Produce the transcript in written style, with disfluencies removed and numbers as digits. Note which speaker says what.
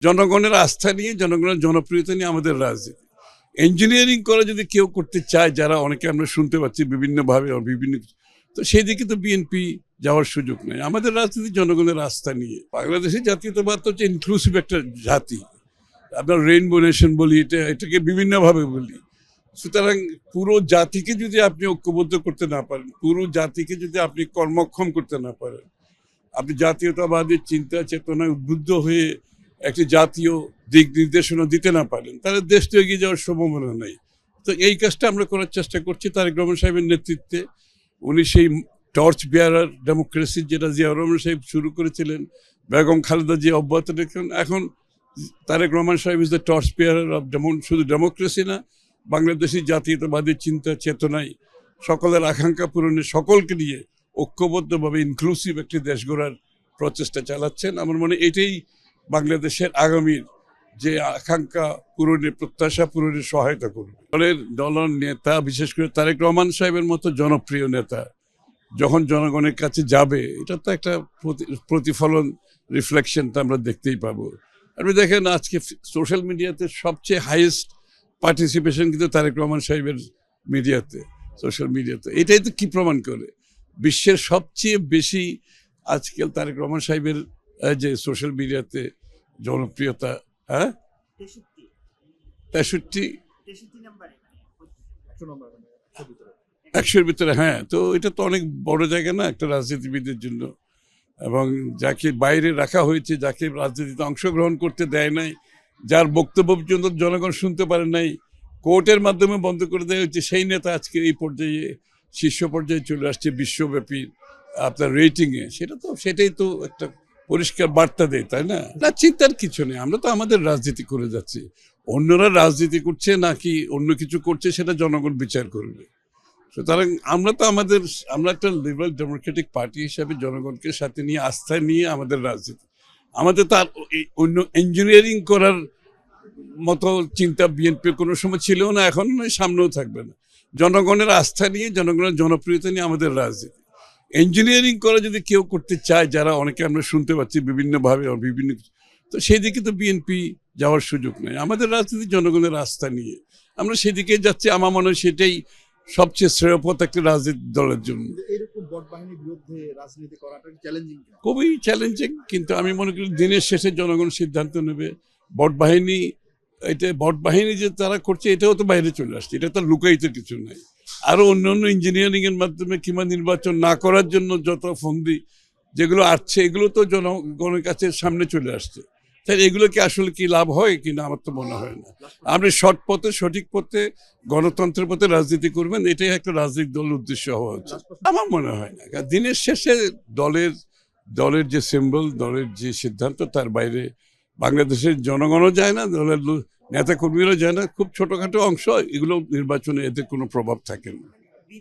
Speaker 1: জনগণের আস্থা নিয়ে, জনগণের জনপ্রিয়তা নিয়ে আমাদের রাজনীতি। ইঞ্জিনিয়ারিং করে যদি কেউ করতে চায়, যারা অনেকে আমরা শুনতে পাচ্ছি বিভিন্নভাবে বিভিন্ন, তো সেই দিকে তো বিএনপি যাওয়ার সুযোগ নেই। আমাদের রাজনীতি জনগণের আস্থা নিয়ে। বাংলাদেশের জাতীয়তাবাদ তো হচ্ছে ইনক্লুসিভ একটা জাতি। আপনার রেইনবো নেশন বলি, এটাকে বিভিন্নভাবে বলি। সুতরাং পুরো জাতিকে যদি আপনি ঐক্যবদ্ধ করতে না পারেন, পুরো জাতিকে যদি আপনি কর্মক্ষম করতে না পারেন, আপনি জাতীয়তাবাদের চিন্তা চেতনায় উদ্বুদ্ধ হয়ে একটি জাতীয় দিক নির্দেশনা দিতে না পারেন, তাহলে দেশ তো এগিয়ে যাওয়ার সম্ভাবনা নেই। তো এই কাজটা আমরা করার চেষ্টা করছি তারেক রহমান সাহেবের নেতৃত্বে। উনি সেই টর্চ বেয়ারার ডেমোক্রেসি, যেটা জিয়া রহমান সাহেব শুরু করেছিলেন, বেগম খালেদা জিয়া অব্যাহত রেখেছেন, এখন তারেক রহমান সাহেব is the torch bearer of শুধু ডেমোক্রেসি না, বাংলাদেশি জাতীয়তাবাদী চিন্তা চেতনায় সকলের আকাঙ্ক্ষা পূরণে সকলকে নিয়ে ঐক্যবদ্ধভাবে ইনক্লুসিভ একটি দেশ গড়ার প্রচেষ্টা চালাচ্ছেন। আমার মনে এটাই বাংলাদেশের আগামীর যে আকাঙ্ক্ষা পূরণের, প্রত্যাশা পূরণের সহায়তা করবে। দলের নেতা, বিশেষ করে তারেক রহমান সাহেবের মতো জনপ্রিয় নেতা যখন জনগণের কাছে যাবে, এটা তো একটা প্রতিফলন, রিফ্লেকশনটা আমরা দেখতেই পাবো। আপনি দেখেন আজকে সোশ্যাল মিডিয়াতে সবচেয়ে হাইয়েস্ট পার্টিসিপেশন কিন্তু তারেক রহমান সাহেবের মিডিয়াতে, সোশ্যাল মিডিয়াতে। এটাই তো কি প্রমাণ করে? বিশ্বের সবচেয়ে বেশি আজকাল তারেক রহমান সাহেবের যে সোশ্যাল মিডিয়াতে জনপ্রিয়তা, 63-100-র ভিতরে। হ্যাঁ, তো এটা তো অনেক বড় জায়গা না একটা রাজনীতিবিদের জন্য। এবং যাকে বাইরে রাখা হয়েছে, যাকে রাজনীতিতে অংশগ্রহণ করতে দেয় নাই, যার বক্তব্য পর্যন্ত জনগণ শুনতে পারে নাই, কোর্টের মাধ্যমে বন্ধ করে দেওয়া হয়েছে, সেই নেতা আজকে এই পর্যায়ে, শীর্ষ পর্যায়ে চলে আসছে বিশ্বব্যাপী আপনার রেটিংয়ে। সেটাই তো একটা পরিষ্কার বার্তা দেয়, তাই না? না, চিন্তার কিছু নেই। আমরা তো আমাদের রাজনীতি করে যাচ্ছি। অন্যরা রাজনীতি করছে নাকি অন্য কিছু করছে, সেটা জনগণ বিচার করবে। সুতরাং আমরা একটা লিবারেল ডেমোক্রেটিক পার্টি হিসাবে জনগণকে সাথে নিয়ে, আস্থায় নিয়ে আমাদের রাজনীতি। আমাদের তো আর অন্য ইঞ্জিনিয়ারিং করার মতো চিন্তা বিএনপির কোনো সময় ছিল না, এখন নয়, সামনেও থাকবে না। জনগণের আস্থা নিয়ে, জনগণের জনপ্রিয়তা নিয়ে আমাদের রাজনীতি। ইঞ্জিনিয়ারিং করে যদি কেউ করতে চায়, যারা অনেকে আমরা শুনতে পাচ্ছি বিভিন্নভাবে বিভিন্ন, তো সেই দিকে তো বিএনপি যাওয়ার সুযোগ নেই। আমাদের রাজনীতি জনগণের আস্থা নিয়ে, আমরা সেদিকে যাচ্ছি। আমার মনে হয় সেটাই সবচেয়ে শ্রেয়পথ একটা রাজনীতি দলের জন্য। খুবই চ্যালেঞ্জিং, কিন্তু আমি মনে করি দিনের শেষে জনগণ সিদ্ধান্ত নেবে। ভোট বাহিনী যে তারা করছে, এটাও তো বাইরে চলে আসছে, এটা তো লুকাইতে কিছু নাই। আরো অন্যান্য ইঞ্জিনিয়ারিং এর মাধ্যমে কিংবা নির্বাচন না করার জন্য যত ফন্দি যেগুলো আসছে, এগুলো তো জনগণের কাছে সামনে চলে আসছে। তাই এগুলো কি আসলে কি লাভ হয় কিনা আমার তো মনে হয় না। আপনি সৎ পথে, সঠিক পথে, গণতন্ত্রের পথে রাজনীতি করবেন, এটাই একটা রাজনৈতিক দলের উদ্দেশ্য হওয়া উচিত। আমার মনে হয় না। দিনের শেষে দলের যে সিম্বল, দলের যে সিদ্ধান্ত, তার বাইরে বাংলাদেশের জনগণও যায় না, দলের নেতা কর্মীরাও যায় না। খুব ছোটখাটো অংশ, এগুলো নির্বাচনে এতে কোনো প্রভাব থাকে না।